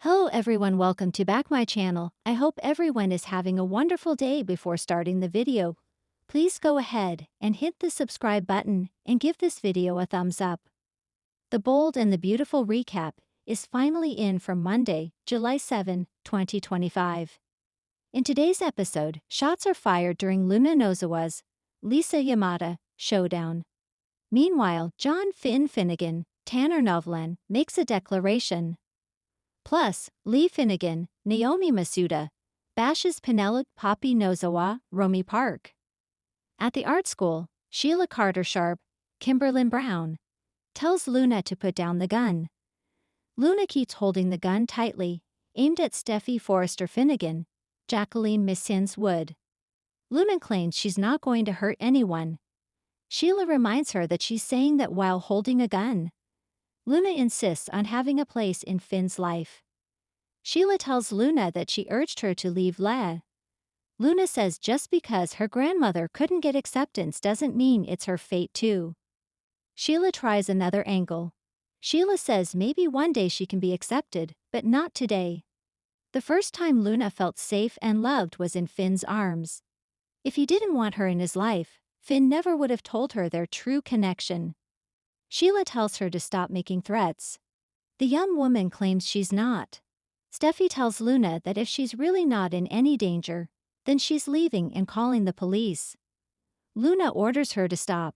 Hello everyone, welcome to back my channel. I hope everyone is having a wonderful day. Before starting the video, please go ahead and hit the subscribe button and give this video a thumbs up. The Bold and the Beautiful recap is finally in for Monday, July 7, 2025. In today's episode, shots are fired during Luna Nozawa's Lisa Yamada showdown. Meanwhile, John Finnegan, Tanner Novlan, makes a declaration. Plus, Lee Finnegan, Naomi Masuda, bashes Penelope Poppy Nozawa, Romy Park. At the art school, Sheila Carter Sharp, Kimberlyn Brown, tells Luna to put down the gun. Luna keeps holding the gun tightly, aimed at Steffy Forrester Finnegan, Jacqueline Missins Wood. Luna claims she's not going to hurt anyone. Sheila reminds her that she's saying that while holding a gun. Luna insists on having a place in Finn's life. Sheila tells Luna that she urged her to leave Leah. Luna says just because her grandmother couldn't get acceptance doesn't mean it's her fate too. Sheila tries another angle. Sheila says maybe one day she can be accepted, but not today. The first time Luna felt safe and loved was in Finn's arms. If he didn't want her in his life, Finn never would have told her their true connection. Sheila tells her to stop making threats. The young woman claims she's not. Steffy tells Luna that if she's really not in any danger, then she's leaving and calling the police. Luna orders her to stop.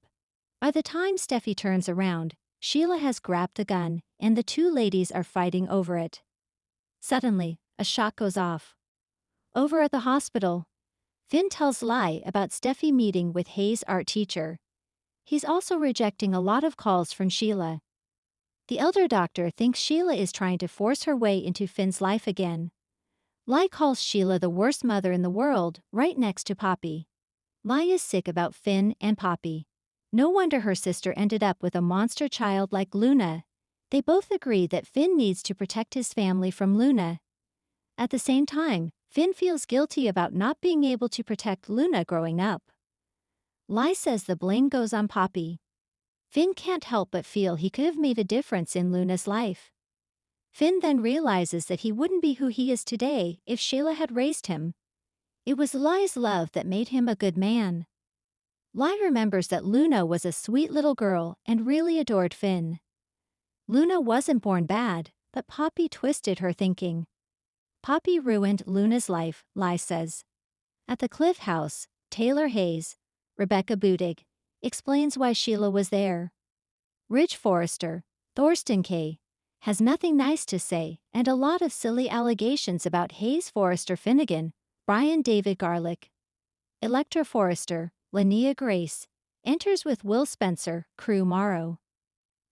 By the time Steffy turns around, Sheila has grabbed the gun, and the two ladies are fighting over it. Suddenly, a shot goes off. Over at the hospital, Finn tells Lai about Steffy meeting with Hayes' art teacher. He's also rejecting a lot of calls from Sheila. The elder doctor thinks Sheila is trying to force her way into Finn's life again. Lai calls Sheila the worst mother in the world, right next to Poppy. Lai is sick about Finn and Poppy. No wonder her sister ended up with a monster child like Luna. They both agree that Finn needs to protect his family from Luna. At the same time, Finn feels guilty about not being able to protect Luna growing up. Lai says the blame goes on Poppy. Finn can't help but feel he could have made a difference in Luna's life. Finn then realizes that he wouldn't be who he is today if Sheila had raised him. It was Lai's love that made him a good man. Lai remembers that Luna was a sweet little girl and really adored Finn. Luna wasn't born bad, but Poppy twisted her thinking. Poppy ruined Luna's life, Lai says. At the Cliff House, Taylor Hayes, Rebecca Budig, explains why Sheila was there. Ridge Forrester, Thorsten Kaye, has nothing nice to say and a lot of silly allegations about Hayes Forrester Finnegan, Brian David Garlick. Electra Forrester, Linnea Grace, enters with Will Spencer, Crew Morrow.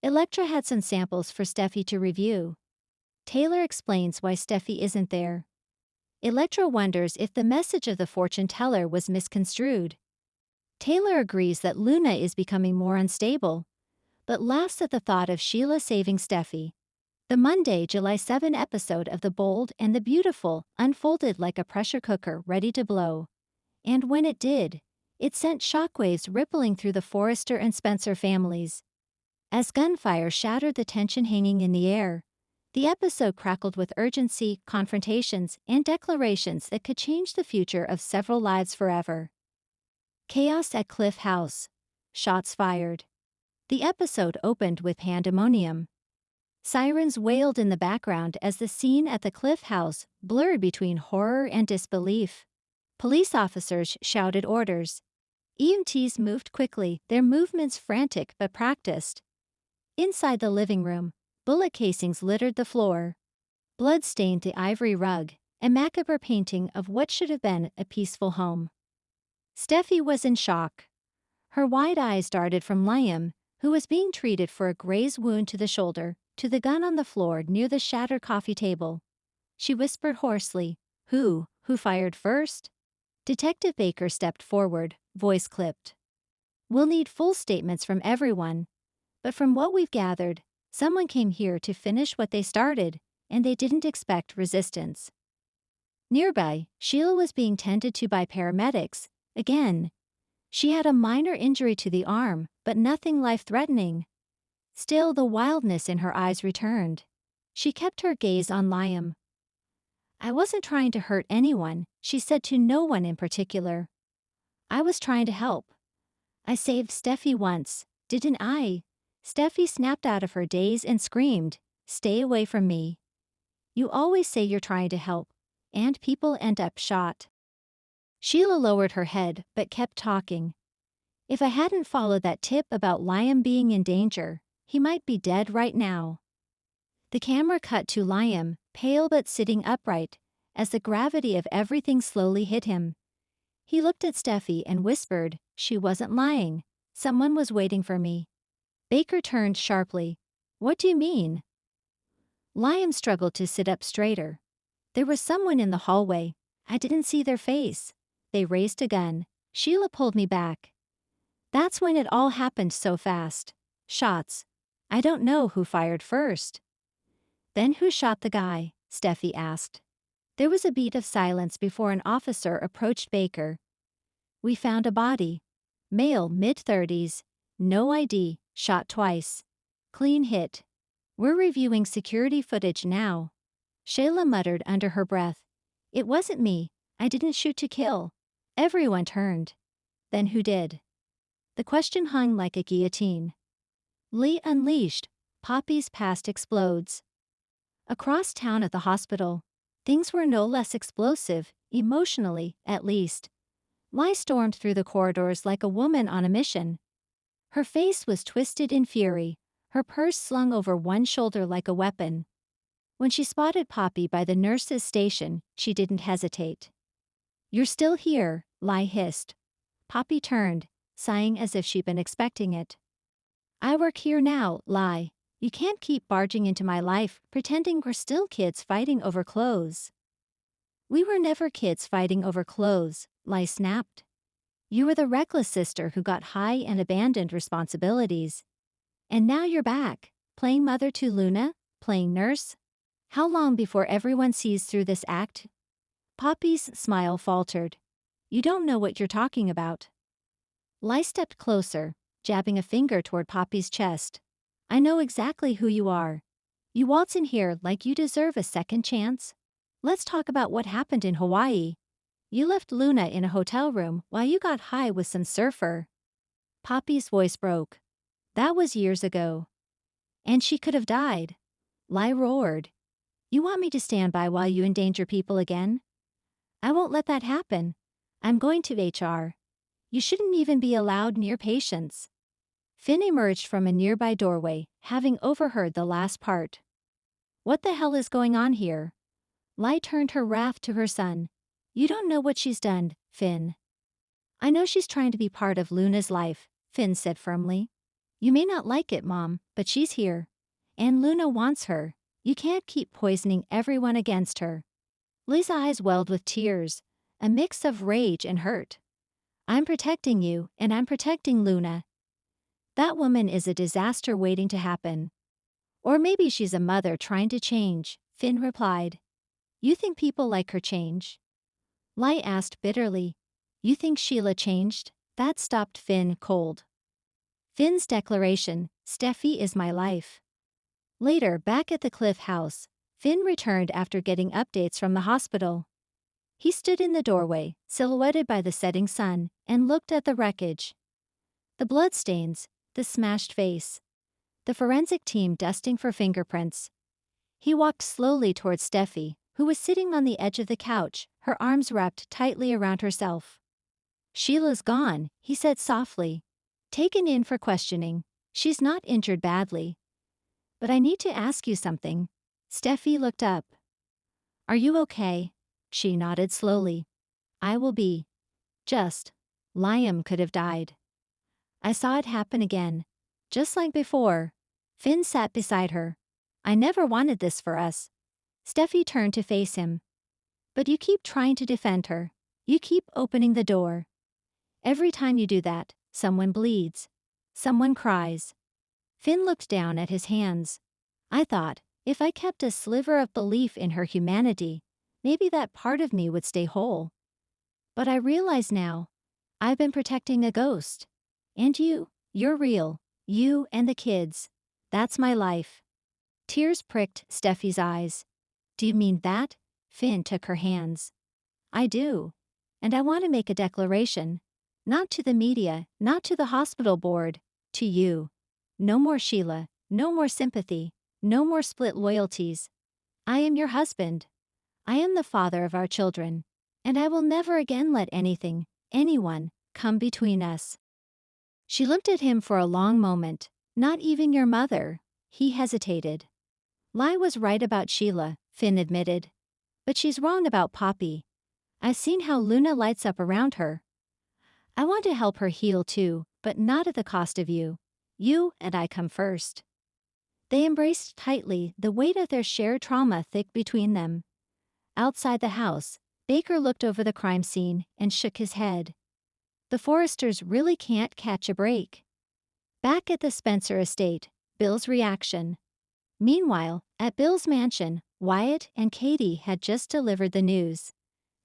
Electra had some samples for Steffy to review. Taylor explains why Steffy isn't there. Electra wonders if the message of the fortune teller was misconstrued. Taylor agrees that Luna is becoming more unstable, but laughs at the thought of Sheila saving Steffy. The Monday, July 7 episode of The Bold and the Beautiful unfolded like a pressure cooker ready to blow. And when it did, it sent shockwaves rippling through the Forrester and Spencer families. As gunfire shattered the tension hanging in the air, the episode crackled with urgency, confrontations, and declarations that could change the future of several lives forever. Chaos at Cliff House. Shots fired. The episode opened with pandemonium. Sirens wailed in the background as the scene at the Cliff House blurred between horror and disbelief. Police officers shouted orders. EMTs moved quickly, their movements frantic but practiced. Inside the living room, bullet casings littered the floor. Blood stained the ivory rug, a macabre painting of what should have been a peaceful home. Steffy was in shock. Her wide eyes darted from Liam, who was being treated for a grazed wound to the shoulder, to the gun on the floor near the shattered coffee table. She whispered hoarsely, Who fired first?" Detective Baker stepped forward, voice clipped. "We'll need full statements from everyone. But from what we've gathered, someone came here to finish what they started, and they didn't expect resistance." Nearby, Sheila was being tended to by paramedics. Again, she had a minor injury to the arm, but nothing life-threatening. Still, the wildness in her eyes returned. She kept her gaze on Liam, I wasn't trying to hurt anyone, she said to no one in particular. I was trying to help. I saved Steffi once, didn't I? Steffi snapped out of her daze and screamed, "Stay away from me. You always say you're trying to help, and people end up shot." Sheila lowered her head but kept talking. If I hadn't followed that tip about Liam being in danger, he might be dead right now. The camera cut to Liam, pale but sitting upright, as the gravity of everything slowly hit him. He looked at Steffi and whispered, "She wasn't lying. Someone was waiting for me." Baker turned sharply. "What do you mean?" Liam struggled to sit up straighter. "There was someone in the hallway. I didn't see their face. They raised a gun. Sheila pulled me back. That's when it all happened so fast. Shots. I don't know who fired first." "Then who shot the guy?" Steffi asked. There was a beat of silence before an officer approached Baker. "We found a body. Male, mid-30s. No ID, shot twice. Clean hit. We're reviewing security footage now." Sheila muttered under her breath. "It wasn't me. I didn't shoot to kill." Everyone turned. "Then who did?" The question hung like a guillotine. Lee unleashed. Poppy's past explodes. Across town at the hospital, things were no less explosive, emotionally, at least. Lee stormed through the corridors like a woman on a mission. Her face was twisted in fury, her purse slung over one shoulder like a weapon. When she spotted Poppy by the nurse's station, she didn't hesitate. "You're still here," Lee hissed. Poppy turned, sighing as if she'd been expecting it. "I work here now, Lee. You can't keep barging into my life, pretending we're still kids fighting over clothes." "We were never kids fighting over clothes," Lee snapped. "You were the reckless sister who got high and abandoned responsibilities. And now you're back, playing mother to Luna, playing nurse. How long before everyone sees through this act?" Poppy's smile faltered. "You don't know what you're talking about." Lee stepped closer, jabbing a finger toward Poppy's chest. "I know exactly who you are. You waltz in here like you deserve a second chance. Let's talk about what happened in Hawaii. You left Luna in a hotel room while you got high with some surfer." Poppy's voice broke. "That was years ago. And she could have died." Lee roared. "You want me to stand by while you endanger people again? I won't let that happen. I'm going to HR. You shouldn't even be allowed near patients." Finn emerged from a nearby doorway, having overheard the last part. "What the hell is going on here?" Lee turned her wrath to her son. "You don't know what she's done, Finn." "I know she's trying to be part of Luna's life," Finn said firmly. "You may not like it, Mom, but she's here. And Luna wants her. You can't keep poisoning everyone against her." Lee's eyes welled with tears, a mix of rage and hurt. "I'm protecting you, and I'm protecting Luna. That woman is a disaster waiting to happen. Or maybe she's a mother trying to change," Finn replied. "You think people like her change?" Lee asked bitterly. "You think Sheila changed?" That stopped Finn cold. Finn's declaration, "Steffi is my life." Later, back at the Cliff House, Finn returned after getting updates from the hospital. He stood in the doorway, silhouetted by the setting sun, and looked at the wreckage. The bloodstains, the smashed face. The forensic team dusting for fingerprints. He walked slowly towards Steffi, who was sitting on the edge of the couch, her arms wrapped tightly around herself. "Sheila's gone," he said softly. "Taken in for questioning. She's not injured badly. But I need to ask you something." Steffi looked up. "Are you okay?" She nodded slowly. "I will be. Just. Liam could have died. I saw it happen again. Just like before." Finn sat beside her. "I never wanted this for us." Steffi turned to face him. "But you keep trying to defend her. You keep opening the door. Every time you do that, someone bleeds. Someone cries." Finn looked down at his hands. "I thought, if I kept a sliver of belief in her humanity, maybe that part of me would stay whole. But I realize now, I've been protecting a ghost. And you're real. You and the kids. That's my life." Tears pricked Steffi's eyes. "Do you mean that?" Finn took her hands. I do. And I want to make a declaration. Not to the media, not to the hospital board, to you. No more Sheila, no more sympathy, no more split loyalties. I am your husband. I am the father of our children. And I will never again let anything, anyone, come between us. She looked at him for a long moment. Not even your mother. He hesitated. Lai was right about Sheila, Finn admitted. But she's wrong about Poppy. I've seen how Luna lights up around her. I want to help her heal too, but not at the cost of you. You and I come first. They embraced tightly, the weight of their shared trauma thick between them. Outside the house, Baker looked over the crime scene and shook his head. The Forresters really can't catch a break. Back at the Spencer estate, Bill's reaction. Meanwhile, at Bill's mansion, Wyatt and Katie had just delivered the news.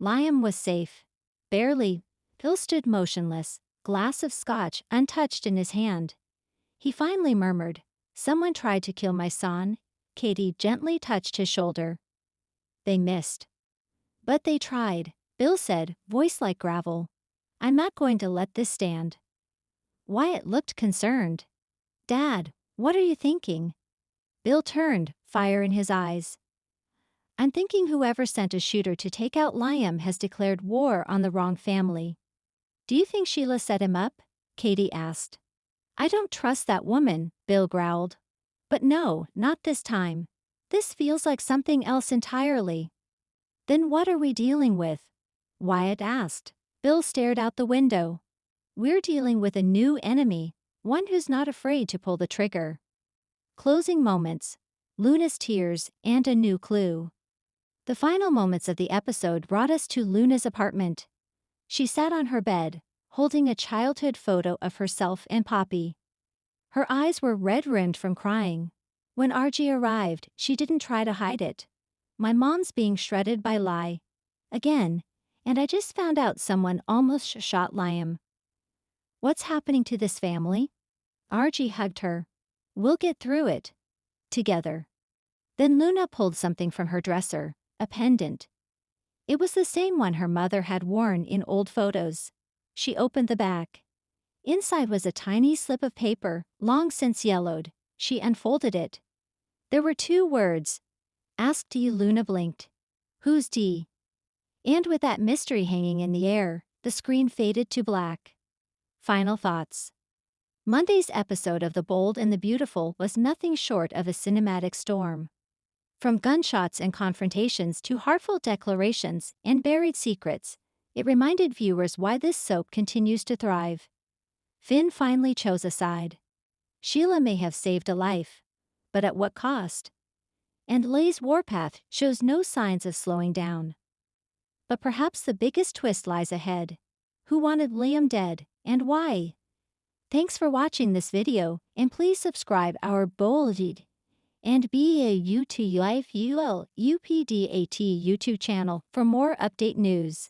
Liam was safe. Barely. Bill stood motionless, glass of scotch untouched in his hand. He finally murmured, "Someone tried to kill my son." Katie gently touched his shoulder. They missed. But they tried, Bill said, voice like gravel. I'm not going to let this stand. Wyatt looked concerned. Dad, what are you thinking? Bill turned, fire in his eyes. I'm thinking whoever sent a shooter to take out Liam has declared war on the wrong family. Do you think Sheila set him up? Katie asked. I don't trust that woman, Bill growled. But no, not this time. This feels like something else entirely. Then what are we dealing with? Wyatt asked. Bill stared out the window. We're dealing with a new enemy, one who's not afraid to pull the trigger. Closing moments, Luna's tears, and a new clue. The final moments of the episode brought us to Luna's apartment. She sat on her bed, holding a childhood photo of herself and Poppy. Her eyes were red-rimmed from crying. When Archie arrived, she didn't try to hide it. My mom's being shredded by Lai. Again, and I just found out someone almost shot Liam. What's happening to this family? Archie hugged her. We'll get through it. Together. Then Luna pulled something from her dresser, a pendant. It was the same one her mother had worn in old photos. She opened the back. Inside was a tiny slip of paper, long since yellowed. She unfolded it. There were 2 words. Ask D. Luna blinked. Who's D? And with that mystery hanging in the air, the screen faded to black. Final thoughts. Monday's episode of The Bold and the Beautiful was nothing short of a cinematic storm. From gunshots and confrontations to heartfelt declarations and buried secrets, it reminded viewers why this soap continues to thrive. Finn finally chose a side. Sheila may have saved a life, but at what cost? And Lay's warpath shows no signs of slowing down. But perhaps the biggest twist lies ahead. Who wanted Liam dead, and why? Thanks for watching this video, and please subscribe our Bolded and BAUTUIFUL UPDAT YouTube channel for more update news.